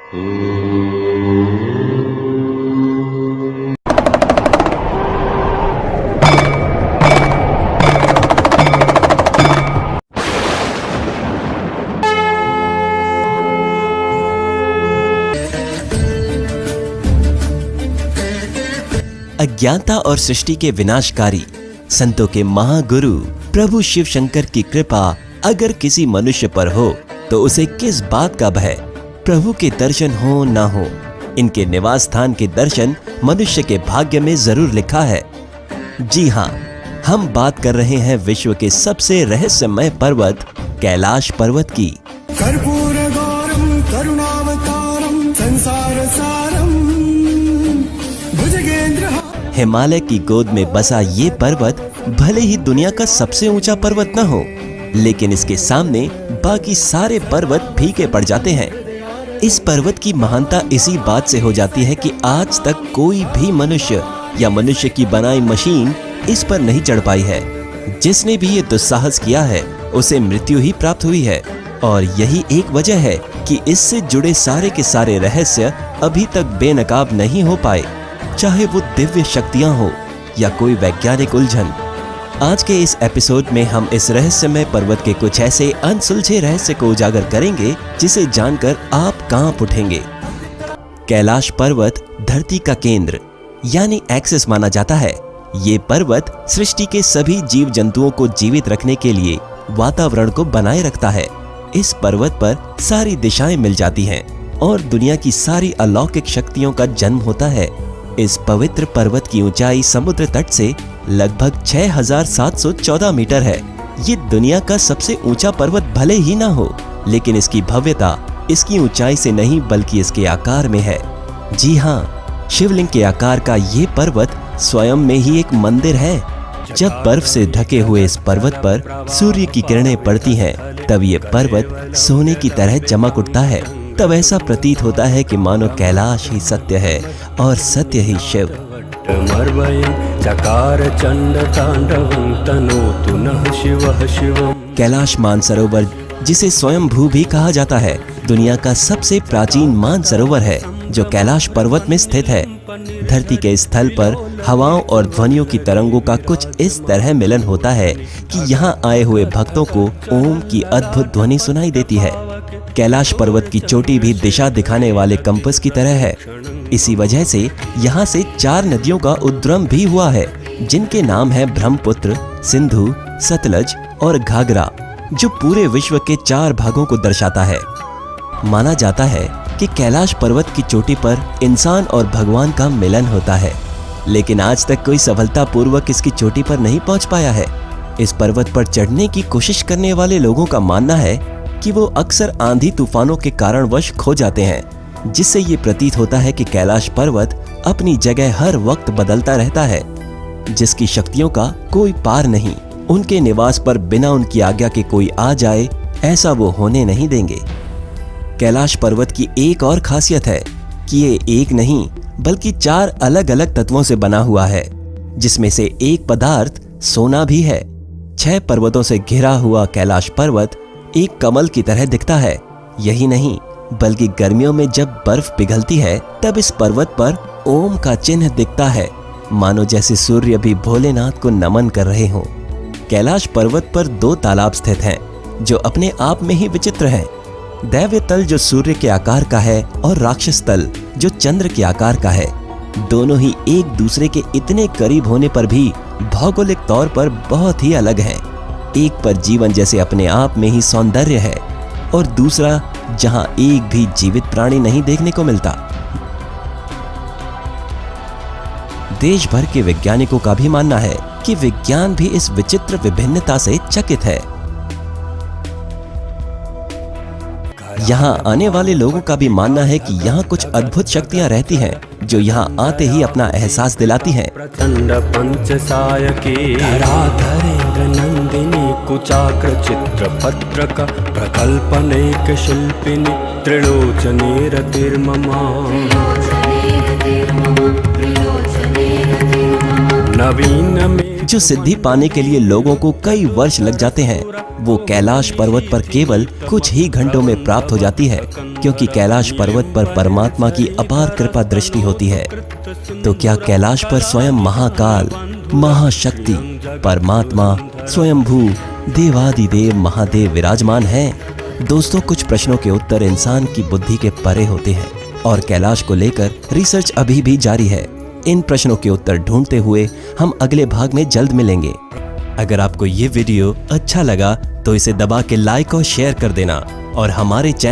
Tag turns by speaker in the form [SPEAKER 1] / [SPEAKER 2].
[SPEAKER 1] अज्ञानता और सृष्टि के विनाशकारी संतों के महागुरु प्रभु शिव शंकर की कृपा अगर किसी मनुष्य पर हो तो उसे किस बात का भय। प्रभु के दर्शन हो ना हो, इनके निवास स्थान के दर्शन मनुष्य के भाग्य में जरूर लिखा है। जी हाँ, हम बात कर रहे हैं विश्व के सबसे रहस्यमय पर्वत कैलाश पर्वत की।
[SPEAKER 2] कर्पूरगौरम करुणावतारम संसार सारम भुजगेंद्र।
[SPEAKER 1] हिमालय की गोद में बसा ये पर्वत भले ही दुनिया का सबसे ऊंचा पर्वत न हो, लेकिन इसके सामने बाकी सारे पर्वत फीके पड़ जाते हैं। इस पर्वत की महानता इसी बात से हो जाती है कि आज तक कोई भी मनुष्य या मनुष्य की बनाई मशीन इस पर नहीं चढ़ पाई है। जिसने भी ये दुस्साहस किया है उसे मृत्यु ही प्राप्त हुई है। और यही एक वजह है कि इससे जुड़े सारे के सारे रहस्य अभी तक बेनकाब नहीं हो पाए, चाहे वो दिव्य शक्तियां हो या कोई वैज्ञानिक उलझन। आज के इस एपिसोड में हम इस रहस्यमय पर्वत के कुछ ऐसे अनसुलझे रहस्य को उजागर करेंगे जिसे जानकर आप कांप उठेंगे। कैलाश पर्वत धरती का केंद्र यानी एक्सिस माना जाता है। ये पर्वत सृष्टि के सभी जीव जंतुओं को जीवित रखने के लिए वातावरण को बनाए रखता है। इस पर्वत पर सारी दिशाएं मिल जाती हैं और दुनिया की सारी अलौकिक शक्तियों का जन्म होता है। इस पवित्र पर्वत की ऊंचाई समुद्र तट से लगभग 6714 मीटर है। ये दुनिया का सबसे ऊंचा पर्वत भले ही ना हो, लेकिन इसकी भव्यता इसकी ऊंचाई से नहीं बल्कि इसके आकार में है। जी हाँ, शिवलिंग के आकार का ये पर्वत स्वयं में ही एक मंदिर है। जब बर्फ से ढके हुए इस पर्वत पर सूर्य की किरणें पड़ती हैं, तब ये पर्वत सोने की तरह चमक उठता है। तब ऐसा प्रतीत होता है कि मानो कैलाश ही सत्य है और सत्य ही शिव। कैलाश मानसरोवर, जिसे स्वयं भू भी कहा जाता है, दुनिया का सबसे प्राचीन मानसरोवर है जो कैलाश पर्वत में स्थित है। धरती के स्थल पर हवाओं और ध्वनियों की तरंगों का कुछ इस तरह मिलन होता है कि यहाँ आए हुए भक्तों को ओम की अद्भुत ध्वनि सुनाई देती है। कैलाश पर्वत की चोटी भी दिशा दिखाने वाले कंपास की तरह है। इसी वजह से यहाँ से 4 नदियों का उद्गम भी हुआ है, जिनके नाम है ब्रह्मपुत्र, सिंधु, सतलज और घाघरा, जो पूरे विश्व के 4 भागों को दर्शाता है। माना जाता है कि कैलाश पर्वत की चोटी पर इंसान और भगवान का मिलन होता है, लेकिन आज तक कोई सफलतापूर्वक इसकी चोटी पर नहीं पहुंच पाया है। इस पर्वत पर चढ़ने की कोशिश करने वाले लोगों का मानना है कि वो अक्सर आंधी तूफानों के कारणवश खो जाते हैं, जिससे ये प्रतीत होता है कि कैलाश पर्वत अपनी जगह हर वक्त बदलता रहता है, जिसकी शक्तियों का कोई पार नहीं। उनके निवास पर बिना उनकी आज्ञा के कोई आ जाए, ऐसा वो होने नहीं देंगे। कैलाश पर्वत की एक और खासियत है कि ये एक नहीं बल्कि 4 अलग अलग तत्वों से बना हुआ है, जिसमें से एक पदार्थ सोना भी है। 6 पर्वतों से घिरा हुआ कैलाश पर्वत एक कमल की तरह दिखता है। यही नहीं बल्कि गर्मियों में जब बर्फ पिघलती है तब इस पर्वत पर ओम का चिन्ह दिखता है, मानो जैसे सूर्य भी भोलेनाथ को नमन कर रहे हों। कैलाश पर्वत पर 2 तालाब स्थित हैं, जो अपने आप में ही विचित्र हैं। दैव्य तल जो सूर्य के आकार का है और राक्षस तल जो चंद्र के आकार का है, दोनों ही एक दूसरे के इतने करीब होने पर भी भौगोलिक तौर पर बहुत ही अलग हैं। एक पर जीवन जैसे अपने आप में ही सौंदर्य है और दूसरा जहां एक भी जीवित प्राणी नहीं देखने को मिलता। देश भर के वैज्ञानिकों का भी मानना है कि विज्ञान भी इस विचित्र विभिन्नता से चकित है। यहाँ आने वाले लोगों का भी मानना है कि यहाँ कुछ अद्भुत शक्तियाँ रहती हैं जो यहाँ आते ही अपना एहसास दिलाती हैं।
[SPEAKER 3] प्रचंड पंचसायकी धराधरेन्द्र नंदिनी कुचाग्र चित्र पत्रक प्रकल्पनेक शिल्पिनी त्रिलोचनी रतिर्ममा नवीन
[SPEAKER 1] जो सिद्धि पाने के लिए लोगों को कई वर्ष लग जाते हैं, वो कैलाश पर्वत पर केवल कुछ ही घंटों में प्राप्त हो जाती है, क्योंकि कैलाश पर्वत पर परमात्मा की अपार कृपा दृष्टि होती है। तो क्या कैलाश पर स्वयं महाकाल, महाशक्ति, परमात्मा, स्वयंभू, देवादिदेव महादेव विराजमान हैं? दोस्तों, कुछ प्रश्नों के उत्तर इंसान की बुद्धि के परे होते हैं और कैलाश को लेकर रिसर्च अभी भी जारी है। इन प्रश्नों के उत्तर ढूंढते हुए हम अगले भाग में जल्द मिलेंगे। अगर आपको ये वीडियो अच्छा लगा तो इसे दबा के लाइक और शेयर कर देना और हमारे चैनल